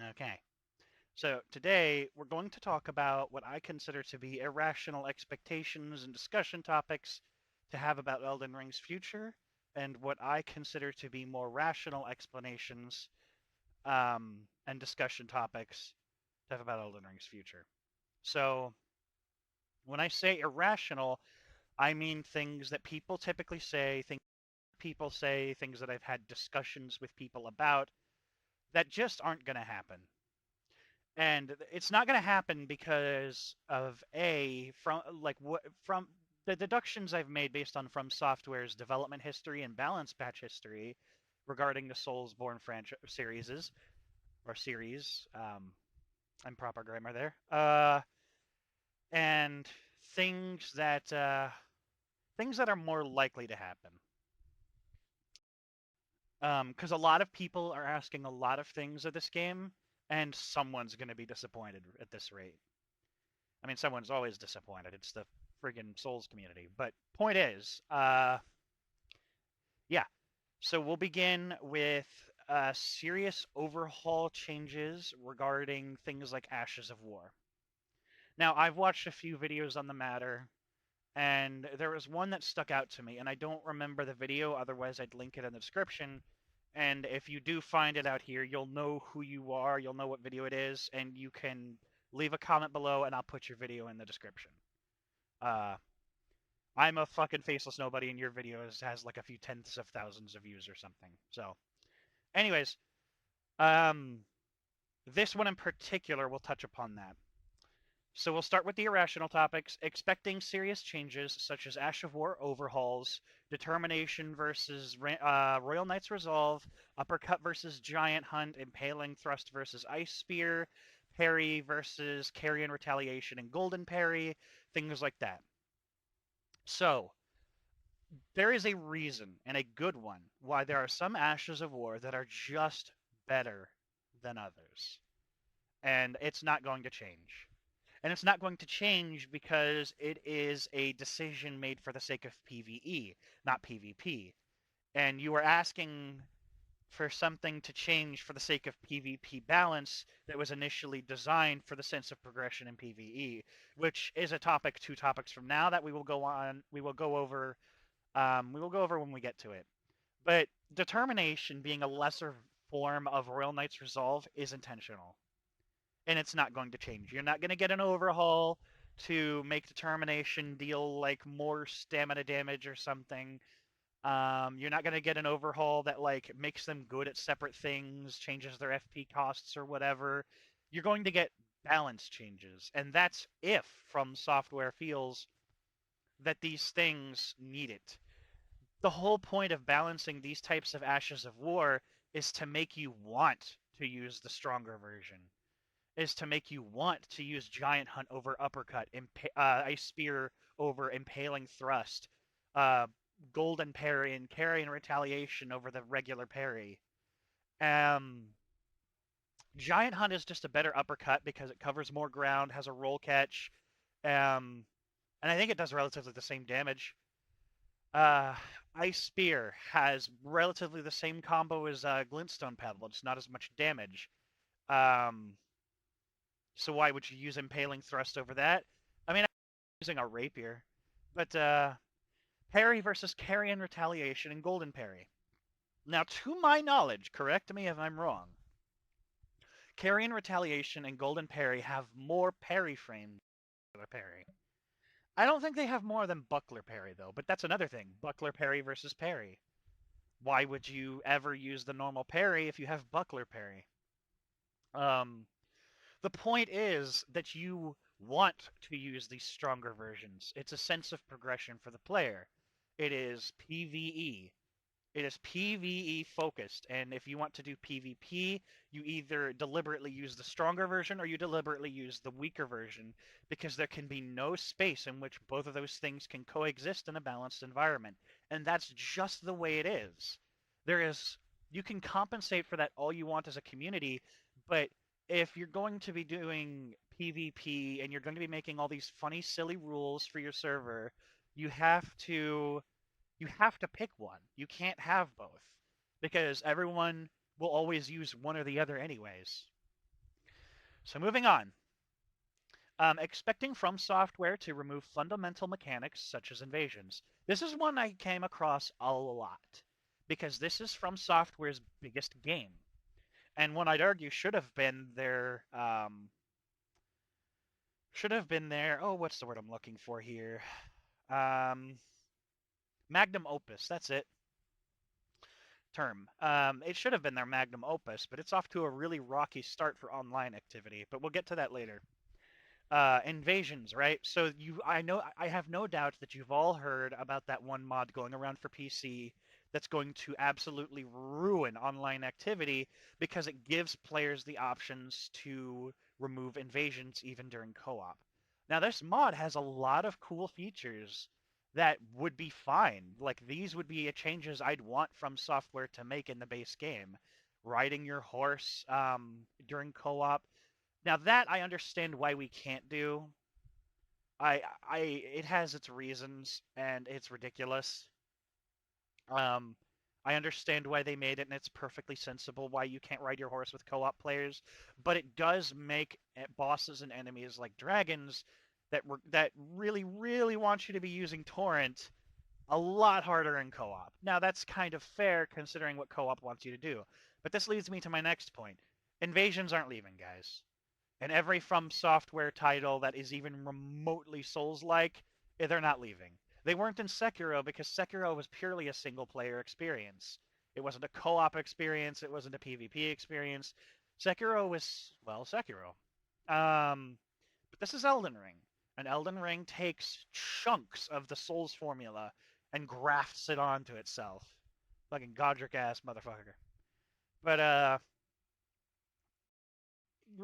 Okay. So today we're going to talk about what I consider to be irrational expectations and discussion topics to have about Elden Ring's future, and what I consider to be more rational explanations and discussion topics to have about Elden Ring's future. So when I say irrational, I mean things that people typically say, things that I've had discussions with people about that just aren't going to happen. And it's not going to happen because of from the deductions I've made based on From Software's development history and balance patch history regarding the Soulsborne franchise series. I'm proper grammar there. And things that uh, things that are more likely to happen. Because a lot of people are asking a lot of things of this game, and someone's going to be disappointed at this rate. I mean, someone's always disappointed. It's the friggin' Souls community. But point is, yeah. So we'll begin with serious overhaul changes regarding things like Ashes of War. Now, I've watched a few videos on the matter, and there was one that stuck out to me, and I don't remember the video, otherwise I'd link it in the description. And if you do find it out here, you'll know who you are, you'll know what video it is, and you can leave a comment below, and I'll put your video in the description. Uh, I'm a fucking faceless nobody, and your video has like a few tenths of thousands of views or something. So, anyways, um, this one in particular will touch upon that. So we'll start with the irrational topics, expecting serious changes such as Ash of War overhauls, determination versus Royal Knight's Resolve, uppercut versus giant hunt, impaling thrust versus ice spear, parry versus carrion retaliation and golden parry, things like that. So there is a reason, and a good one, why there are some Ashes of War that are just better than others. And it's not going to change. And it's not going to change because it is a decision made for the sake of PvE, not PvP. And you are asking for something to change for the sake of PvP balance that was initially designed for the sense of progression in PvE, which is a topic 2 topics from now that we will go over when we get to it. But determination being a lesser form of Royal Knight's Resolve is intentional. And it's not going to change. You're not going to get an overhaul to make determination deal like more stamina damage or something. You're not going to get an overhaul that like makes them good at separate things, changes their FP costs or whatever. You're going to get balance changes, and that's if From Software feels that these things need it. The whole point of balancing these types of Ashes of War is to make you want to use the stronger version, is to make you want to use Giant Hunt over Uppercut, Ice Spear over Impaling Thrust, uh, Golden Parry and Carry and Retaliation over the regular parry. Um, Giant Hunt is just a better uppercut because it covers more ground, has a roll catch, um, and I think it does relatively the same damage. Uh, Ice Spear has relatively the same combo as Glintstone Pebble. It's not as much damage. Um, so why would you use Impaling Thrust over that? I mean, I'm using a Rapier, but Parry versus Carry and Retaliation and Golden Parry. Now, to my knowledge, correct me if I'm wrong, Carry and Retaliation and Golden Parry have more parry frames than parry. I don't think they have more than Buckler Parry, though, but that's another thing. Buckler Parry versus Parry. Why would you ever use the normal parry if you have Buckler Parry? Um, the point is that you want to use these stronger versions. It's a sense of progression for the player. It is PvE. It is PvE focused, and if you want to do PvP, you either deliberately use the stronger version or you deliberately use the weaker version, because there can be no space in which both of those things can coexist in a balanced environment. And that's just the way it is. There is You can compensate for that all you want as a community, but if you're going to be doing PvP and you're going to be making all these funny silly rules for your server, you have to pick one. You can't have both because everyone will always use one or the other anyways. So moving on. Expecting From Software to remove fundamental mechanics such as invasions. This is one I came across a lot because this is From Software's biggest game, and one I'd argue should have been their oh, what's the word I'm looking for here? Um, magnum opus. That's it. Term. It should have been their magnum opus, but it's off to a really rocky start for online activity. But we'll get to that later. Invasions, right? So I have no doubt that you've all heard about that one mod going around for PC that's going to absolutely ruin online activity because it gives players the options to remove invasions even during co-op. Now, this mod has a lot of cool features that would be fine. Like, these would be changes I'd want From Software to make in the base game. Riding your horse during co-op, now that I understand why we can't do. It has its reasons and it's ridiculous. Um, I understand why they made it and it's perfectly sensible why you can't ride your horse with co-op players, but it does make bosses and enemies like dragons that really really want you to be using torrent a lot harder in co-op. Now that's kind of fair considering what co-op wants you to do. But this leads me to my next point. Invasions aren't leaving, guys. And every From Software title that is even remotely Souls-like, they're not leaving. They weren't in Sekiro because Sekiro was purely a single-player experience. It wasn't a co-op experience. It wasn't a PvP experience. Sekiro was, well, Sekiro. But this is Elden Ring. And Elden Ring takes chunks of the Souls formula and grafts it onto itself. Fucking Godric ass motherfucker. But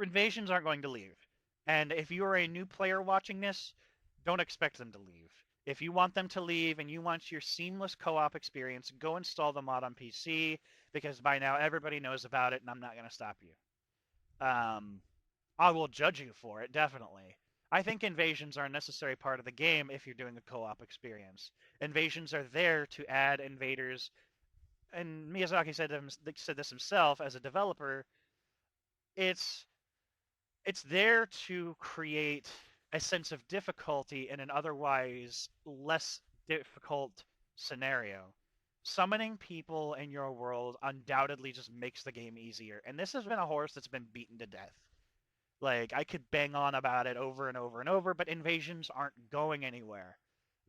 invasions aren't going to leave. And if you are a new player watching this, don't expect them to leave. If you want them to leave and you want your seamless co-op experience, go install the mod on PC because by now everybody knows about it and I'm not going to stop you. Um, I will judge you for it, definitely. I think invasions are a necessary part of the game if you're doing a co-op experience. Invasions are there to add invaders, and Miyazaki said this himself as a developer. It's it's there to create a sense of difficulty in an otherwise less difficult scenario. Summoning people in your world undoubtedly just makes the game easier, and this has been a horse that's been beaten to death. Like, I could bang on about it over and over and over, but invasions aren't going anywhere.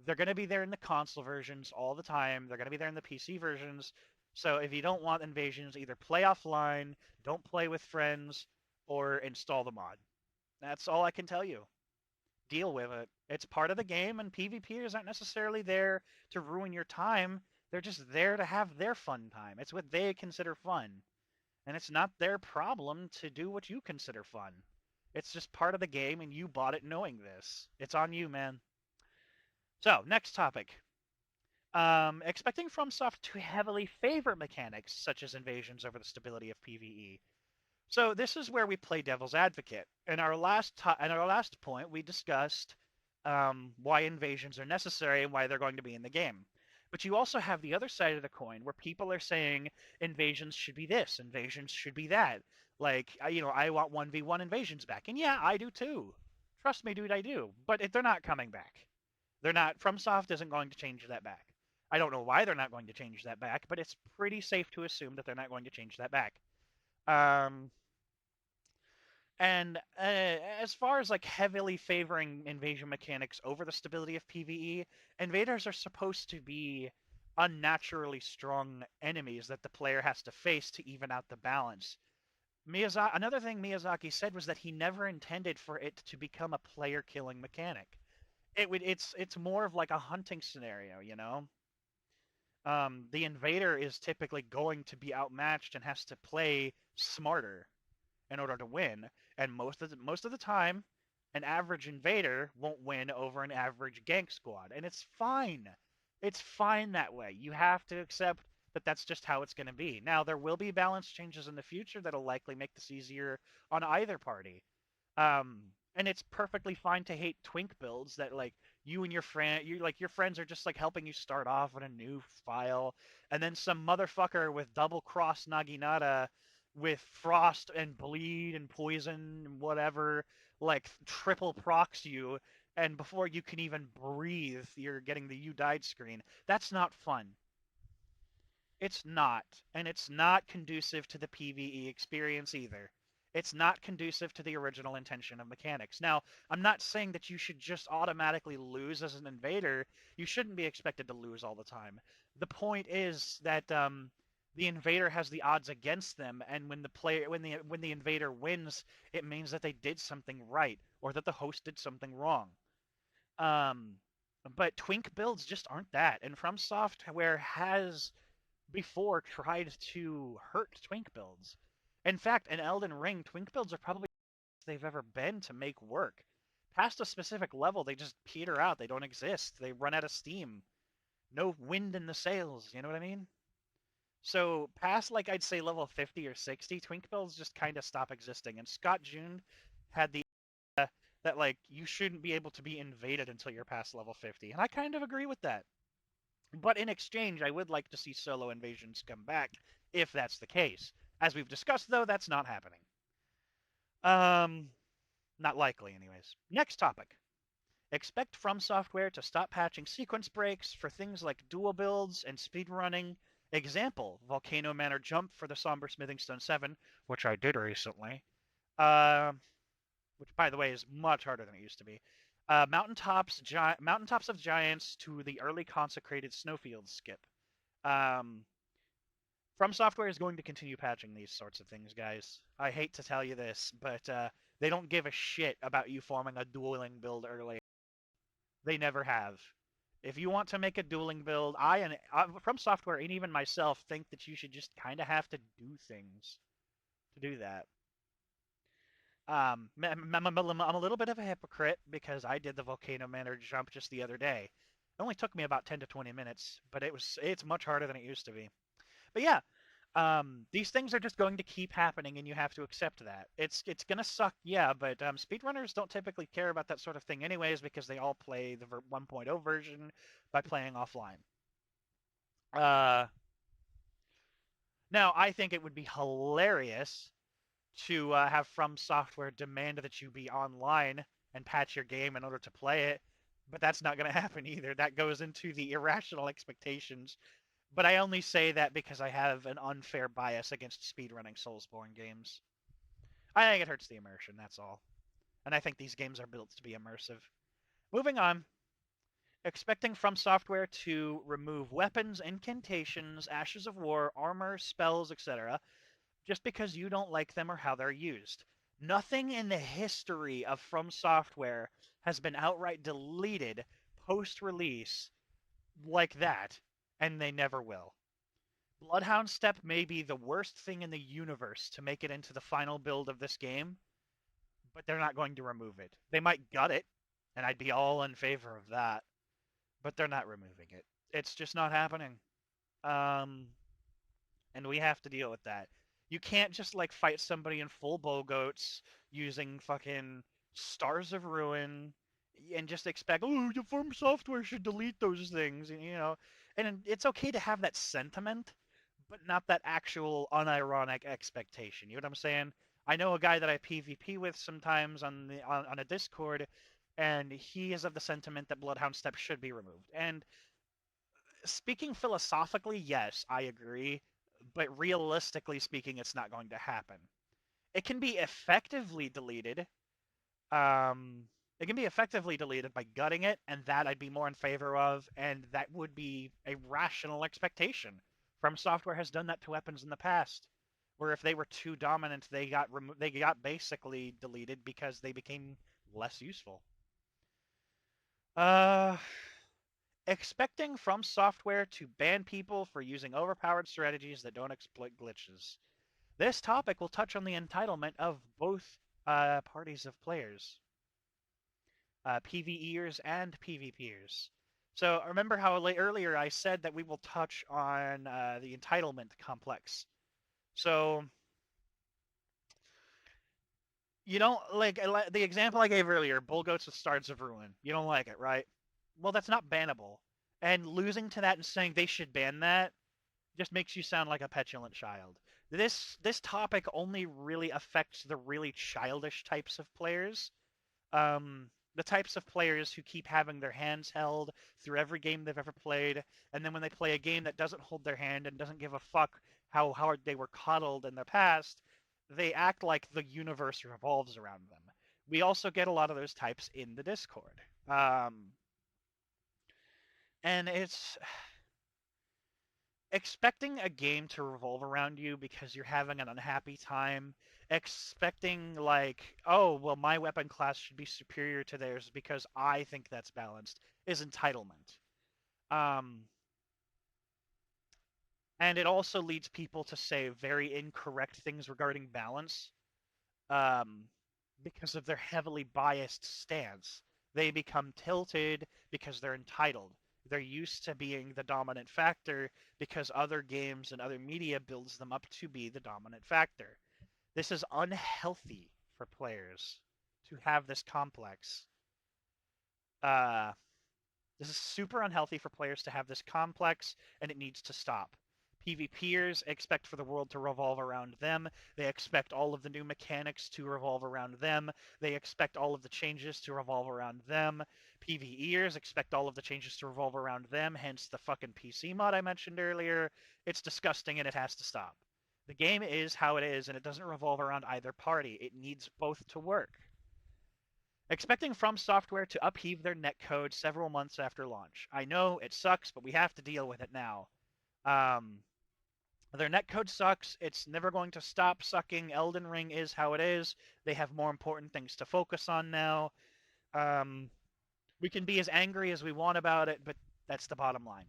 They're going to be there in the console versions all the time. They're going to be there in the PC versions. So if you don't want invasions, either play offline, don't play with friends, or install the mod. That's all I can tell you. Deal with it. It's part of the game, and PvPers aren't necessarily there to ruin your time. They're just there to have their fun time. It's what they consider fun. And it's not their problem to do what you consider fun. It's just part of the game, and you bought it knowing this. It's on you, man. So, next topic. Expecting FromSoft to heavily favor mechanics such as invasions over the stability of PvE. So this is where we play devil's advocate. In our last point, we discussed why invasions are necessary and why they're going to be in the game. But you also have the other side of the coin where people are saying invasions should be this, invasions should be that. Like, I want 1v1 invasions back. And yeah, I do too. Trust me, dude, I do. But they're not coming back. They're not. FromSoft isn't going to change that back. I don't know why they're not going to change that back, but it's pretty safe to assume that they're not going to change that back. Um, and as far as like heavily favoring invasion mechanics over the stability of PvE, invaders are supposed to be unnaturally strong enemies that the player has to face to even out the balance. Another thing Miyazaki said was that he never intended for it to become a player killing mechanic. It's more of like a hunting scenario, you know? The invader is typically going to be outmatched and has to play smarter in order to win. And most of the time, an average invader won't win over an average gank squad, and it's fine. It's fine that way. You have to accept that that's just how it's going to be. Now, there will be balance changes in the future that'll likely make this easier on either party. Um, and it's perfectly fine to hate twink builds that like you and your friends are just like helping you start off on a new file, and then some motherfucker with double cross Naginata with frost and bleed and poison and whatever, like triple procs you, and before you can even breathe, you're getting the "you died" screen. That's not fun. It's not, and it's not conducive to the PvE experience either. It's not conducive to the original intention of mechanics. Now, I'm not saying that you should just automatically lose as an invader. You shouldn't be expected to lose all the time. The point is that the invader has the odds against them, and when the invader wins, it means that they did something right or that the host did something wrong. Um, but twink builds just aren't that, and From Software has before tried to hurt twink builds. In fact, in Elden Ring, twink builds are probably the best they've ever been to make work. Past a specific level, they just peter out. They don't exist. They run out of steam. No wind in the sails. You know what I mean? So past, like, I'd say level 50 or 60, twink builds just kind of stop existing. And Scott June had the that like you shouldn't be able to be invaded until you're past level 50, and I kind of agree with that. But in exchange, I would like to see solo invasions come back if that's the case. As we've discussed, though, that's not happening. Um, Not likely, anyways. Next topic. Expect From Software to stop patching sequence breaks for things like dual builds and speedrunning. Example, Volcano Manor Jump for the Somber Smithing Stone 7, which I did recently. Uh, which, by the way, is much harder than it used to be. Mountaintops of Giants to the early consecrated snowfields skip. Um, From Software is going to continue patching these sorts of things, guys. I hate to tell you this, but they don't give a shit about you forming a dueling build early. They never have. If you want to make a dueling build, From Software and even myself think that you should just kind of have to do things to do that. I'm a little bit of a hypocrite because I did the Volcano Manor jump just the other day. It only took me about 10 to 20 minutes, but it's much harder than it used to be. But yeah, these things are just going to keep happening, and you have to accept that. It's gonna suck, yeah, but speedrunners don't typically care about that sort of thing anyways because they all play the 1.0 version by playing offline. Uh, Now, I think it would be hilarious to have From Software demand that you be online and patch your game in order to play it, but that's not going to happen either. That goes into the irrational expectations. But I only say that because I have an unfair bias against speedrunning Soulsborne games. I think it hurts the immersion, that's all. And I think these games are built to be immersive. Moving on. Expecting From Software to remove weapons, incantations, ashes of war, armor, spells, etc., just because you don't like them or how they're used. Nothing in the history of From Software has been outright deleted post release like that, and they never will. Bloodhound Step may be the worst thing in the universe to make it into the final build of this game, but they're not going to remove it. They might gut it, and I'd be all in favor of that, but they're not removing it. It's just not happening. Um, and we have to deal with that. You can't just like fight somebody in full bow goats using fucking Stars of Ruin and just expect, oh, the From Software should delete those things, and it's okay to have that sentiment, but not that actual unironic expectation. You know what I'm saying? I know a guy that I PvP with sometimes on a Discord, and he is of the sentiment that Bloodhound Step should be removed. And speaking philosophically, yes, I agree, but realistically speaking, it's not going to happen. It can be effectively deleted. Um, it can be effectively deleted by gutting it, and that I'd be more in favor of, and that would be a rational expectation. From Software has done that to weapons in the past, where if they were too dominant, they got basically deleted because they became less useful. Uh, Expecting From Software to ban people for using overpowered strategies that don't exploit glitches. This topic will touch on the entitlement of both parties of players, PvEers and PvPers. So remember how earlier I said that we will touch on the entitlement complex. So you don't like the example I gave earlier, bull goats with Stars of Ruin. You don't like it, right? Well, that's not bannable. And losing to that and saying they should ban that just makes you sound like a petulant child. this topic only really affects the really childish types of players. Um, the types of players who keep having their hands held through every game they've ever played, and then when they play a game that doesn't hold their hand and doesn't give a fuck how hard they were coddled in the past, they act like the universe revolves around them. We also get a lot of those types in the Discord. Um, and it's expecting a game to revolve around you because you're having an unhappy time, expecting like, oh, well, my weapon class should be superior to theirs because I think that's balanced, is entitlement. Um, and it also leads people to say very incorrect things regarding balance, um, because of their heavily biased stance. They become tilted because they're entitled. They're used to being the dominant factor because other games and other media builds them up to be the dominant factor. This is unhealthy for players to have this complex. Uh, this is super unhealthy for players to have this complex, and it needs to stop. PvPers expect for the world to revolve around them. They expect all of the new mechanics to revolve around them. They expect all of the changes to revolve around them. PvEers expect all of the changes to revolve around them, hence the fucking PC mod I mentioned earlier. It's disgusting and it has to stop. The game is how it is, and it doesn't revolve around either party. It needs both to work. Expecting From Software to upheave their netcode several months after launch. I know it sucks, but we have to deal with it now. Um, their netcode sucks. It's never going to stop sucking. Elden Ring is how it is. They have more important things to focus on now. Um, we can be as angry as we want about it, but that's the bottom line.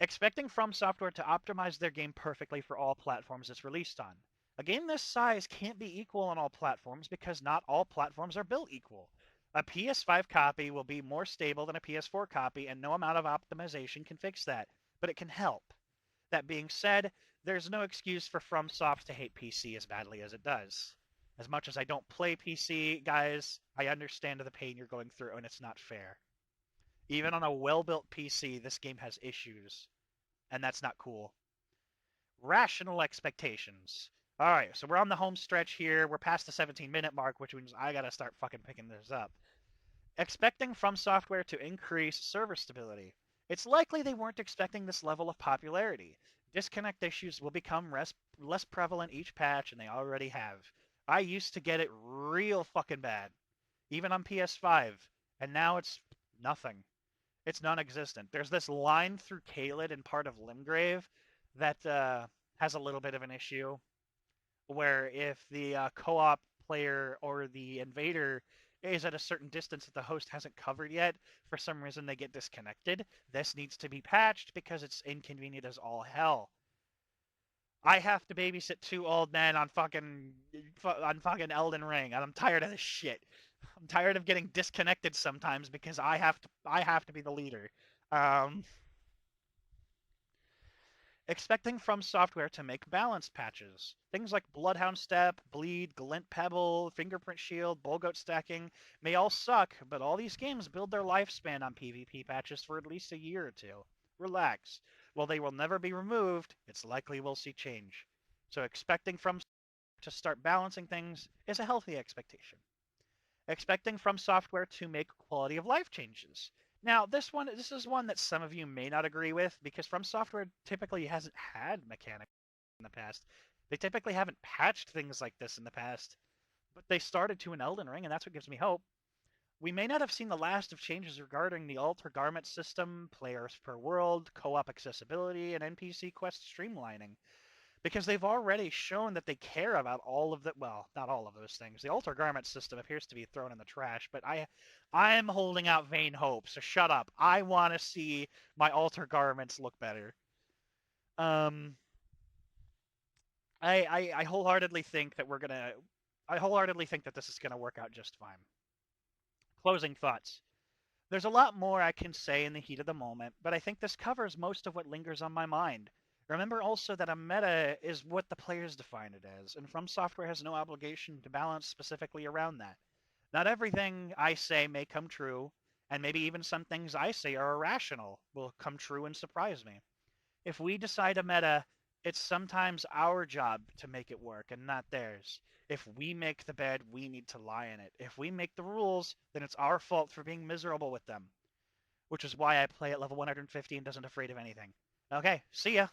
Expecting From Software to optimize their game perfectly for all platforms it's released on. A game this size can't be equal on all platforms because not all platforms are built equal. A PS5 copy will be more stable than a PS4 copy, and no amount of optimization can fix that, but it can help. That being said, there's no excuse for FromSoft to hate PC as badly as it does. As much as I don't play PC, guys, I understand the pain you're going through, and it's not fair. Even on a well-built PC, this game has issues, and that's not cool. Rational expectations. All right, so we're on the home stretch here. We're past the 17-minute mark, which means I gotta start fucking picking this up. Expecting From Software to increase server stability. It's likely they weren't expecting this level of popularity. Disconnect issues will become less prevalent each patch, and they already have. I used to get it real fucking bad, even on PS5, and now it's nothing. It's non-existent. There's this line through Caelid and part of Limgrave that has a little bit of an issue, where if the co-op player or the invader is at a certain distance that the host hasn't covered yet, for some reason they get disconnected. This needs to be patched because it's inconvenient as all hell. I have to babysit two old men on fucking Elden Ring, and I'm tired of this shit. I'm tired of getting disconnected sometimes because I have to be the leader. Um, expecting From Software to make balance patches. Things like Bloodhound Step, Bleed, Glint Pebble, Fingerprint Shield, Bullgoat Stacking may all suck, but all these games build their lifespan on PvP patches for at least a year or two. Relax. While they will never be removed, it's likely we'll see change. So expecting From to start balancing things is a healthy expectation. Expecting From Software to make quality of life changes. Now, this is one that some of you may not agree with because From Software typically hasn't had mechanics in the past. They typically haven't patched things like this in the past, but they started to in Elden Ring, and that's what gives me hope. We may not have seen the last of changes regarding the alter garment system, players per world, co-op accessibility, and NPC quest streamlining because they've already shown that they care about all of the, well, not all of those things. The alter garment system appears to be thrown in the trash, but I'm holding out vain hope. So shut up. I want to see my alter garments look better. Um, I wholeheartedly think that I wholeheartedly think that this is gonna work out just fine. Closing thoughts. There's a lot more I can say in the heat of the moment, but I think this covers most of what lingers on my mind. Remember also that a meta is what the players define it as, and From Software has no obligation to balance specifically around that. Not everything I say may come true, and maybe even some things I say are irrational will come true and surprise me. If we decide a meta It's sometimes our job to make it work and not theirs. If we make the bed, we need to lie in it. If we make the rules, then it's our fault for being miserable with them. Which is why I play at level 150 and doesn't afraid of anything. Okay, see ya.